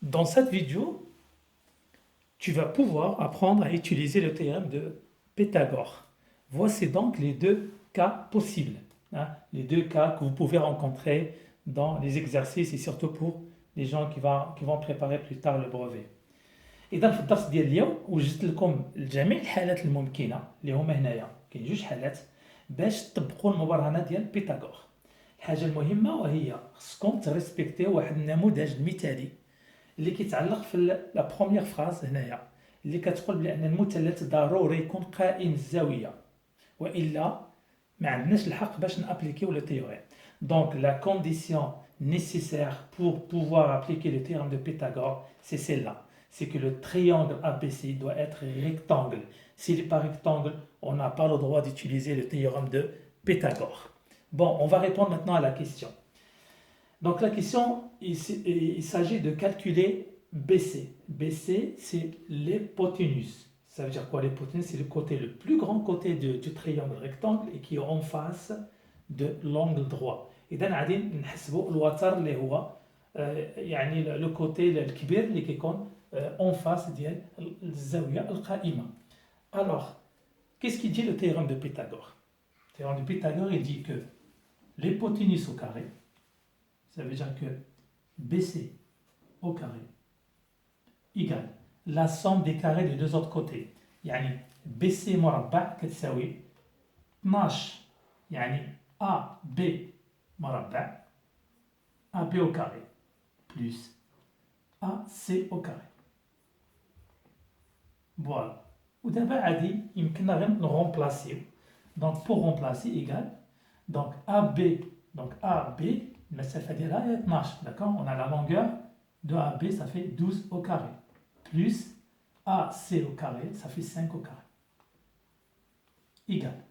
Dans cette vidéo, tu vas pouvoir apprendre à utiliser le théorème de Pythagore. Voici donc les deux cas possibles, hein, les deux cas que vous pouvez rencontrer dans les exercices et surtout pour les gens qui vont préparer plus tard le brevet. إذا في الدرس ديال اليوم وجدت لكم جميع الحالات الممكنة اللي هما هنايا كاين جوج حالات باش تطبقوا المبرهنة ديال بيثاغور. الحاجة المهمة وهي خصكم تريسبكتيو واحد النموذج المثالي اللي كيتعلق في لا بروميير فراز هنايا اللي كتقول بان المثلث ضروري يكون قائم الزاويه والا ما عندناش الحق باش نابليكيو لو تhéorème. Donc la condition nécessaire pour pouvoir appliquer le théorème de Pythagore, c'est celle-là. C'est que le triangle ABC doit être rectangle. S'il n'est pas rectangle, on n'a pas le droit d'utiliser le théorème de Pythagore. Bon, on va répondre maintenant à la question. Donc la question, il s'agit de calculer BC. BC, c'est l'hypoténuse. Ça veut dire quoi l'hypoténuse? C'est le côté, le plus grand côté du triangle rectangle et qui est en face de l'angle droit. إذا غادي نحسبوا الوتر اللي هو يعني لو كوتي الكبير اللي كيكون en face ديال الزاوية القائمة. Alors, qu'est-ce qu'il dit le théorème de Pythagore? Le théorème de Pythagore, il dit que l'hypoténuse au carré, ça veut dire que BC au carré égale la somme des carrés des deux autres côtés. يعني BC مربع كتساوي 12 يعني AB مربع AB au carré plus AC au carré. Voilà. ودابا عادي يمكننا غير نغومبلاسيو. Donc pour remplacer égal donc AB المسافة ديالها هي 12, d'accord? On a la longueur de AB, ça fait 12 au carré, plus AC au carré, ça fait 5 au carré. Égal.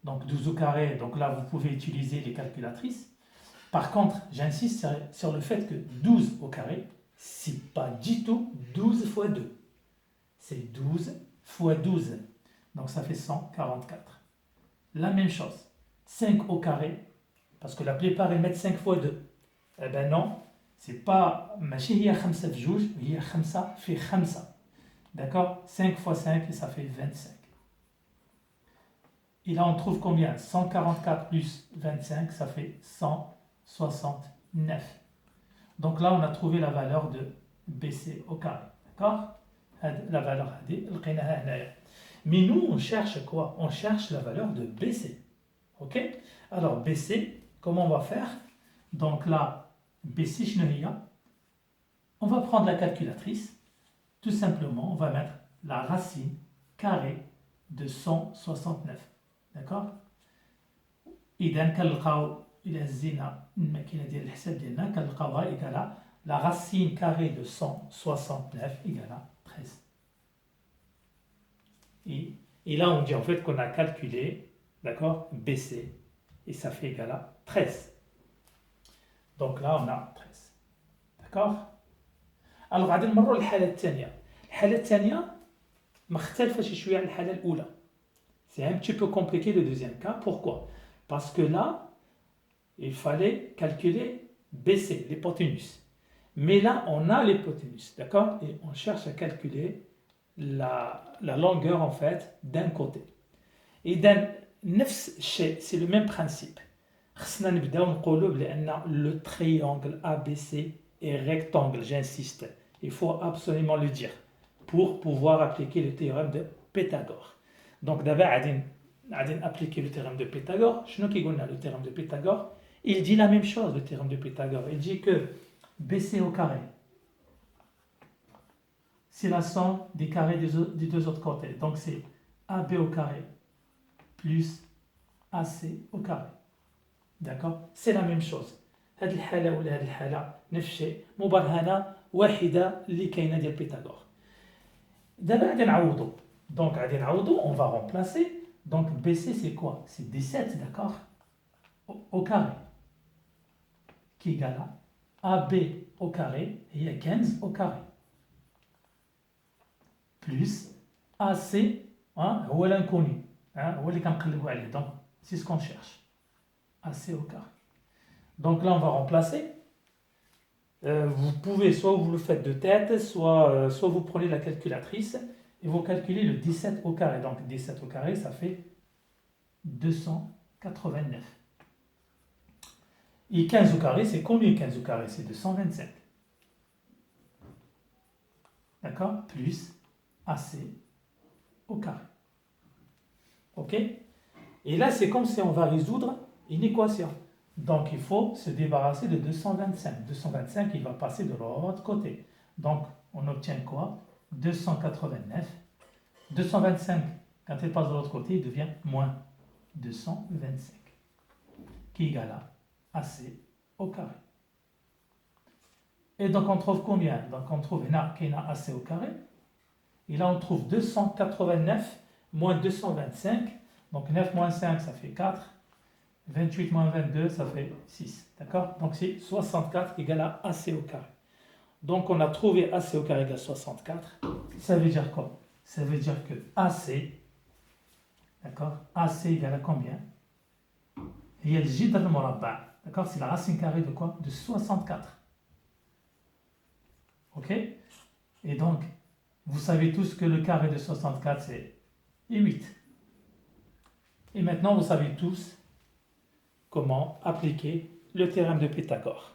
Donc 12 au carré, donc là vous pouvez utiliser les calculatrices. Par contre, j'insiste sur le fait que 12 au carré, c'est pas du tout 12 fois 2. C'est 12 fois 12. Donc ça fait 144. La même chose, 5 au carré, parce que la plupart ils mettent 5 fois 2. Eh ben non, c'est pas ماشي هي 5 في جوج, هي 5 في 5. D'accord? 5 fois 5 et ça fait 25. Et là on trouve combien? 144 plus 25, ça fait 169. Donc là on a trouvé la valeur de BC au carré. D'accord? La valeur لقيناها هنايا. Mais nous on cherche quoi? On cherche la valeur de BC. Ok? Alors BC, comment on va faire? Donc là, BC شنو هي? On va prendre la calculatrice. Tout simplement, on va mettre la racine carrée de 169. D'accord? إذا كنلقاو إلى هزينا الماكينة ديال الحساب ديالنا كنلقاوها إيكالا la racine carrée de 169 égale à 13. Et là, on dit en fait qu'on a calculé, d'accord, BC, et ça fait égal à 13. Donc là, on a 13. D'accord? Alors, غادي نمروا للحالة الثانية. الحالة الثانية مختلفة شوية عن الحالة الأولى. C'est un petit peu compliqué le deuxième cas. Pourquoi? Parce que là, il fallait calculer BC, l'hypoténuse. Mais là, on a l'hypoténuse, d'accord? Et on cherche à calculer la longueur, en fait, d'un côté. Et نفس الشيء, c'est le même principe. خصنا نبداو نقولوا بأن le triangle ABC est rectangle, j'insiste. Il faut absolument le dire pour pouvoir appliquer le théorème de Pythagore. Donc d'abord, غادي appliquer le théorème de Pythagore. شنو كيقول لنا le théorème de Pythagore? Il dit la même chose, le théorème de Pythagore. Il dit que BC au carré, c'est la somme des carrés des deux autres côtés. Donc c'est AB au carré plus AC au carré. D'accord? C'est la même chose. هذه الحالة ولا هذه الحالة نفس الشيء, مبرهنة واحدة اللي كاينة ديال بيثاغور. دابا غادي نعوضو. Donc غادي نعوضو, on va remplacer. Donc BC c'est quoi? C'est 17, d'accord? Au carré. Qui égale à AB au carré, il y a 15 au carré. Plus AC, hein, هو l'inconnu, hein, هو اللي كنقلبوا عليه. Donc c'est ce qu'on cherche. AC au carré. Donc là on va remplacer. Vous pouvez, soit vous le faites de tête, soit vous prenez la calculatrice et vous calculez le 17 au carré. Donc 17 au carré, ça fait 289. Et 15 au carré, c'est combien 15 au carré? C'est 225. D'accord? Plus AC au carré. OK? Et là, c'est comme si on va résoudre une équation. Donc, il faut se débarrasser de 225. 225, il va passer de l'autre côté. Donc, on obtient quoi? 289. 225, quand il passe de l'autre côté, il devient moins 225, qui est égal à AC au carré. Et donc, on trouve combien? Donc, on trouve AC au carré. Et là, on trouve 289 moins 225. Donc, 9 moins 5, ça fait 4. 28 moins 22, ça fait 6. D'accord? Donc, c'est 64 égale à AC au carré. Donc, on a trouvé AC au carré égale 64. Ça veut dire quoi? Ça veut dire que AC, d'accord? AC égale à combien? Et il y a le morabba. D'accord? C'est la racine carrée de quoi? De 64. Ok? Et donc, vous savez tous que le carré de 64, c'est 8. Et maintenant, vous savez tous comment appliquer le théorème de Pythagore.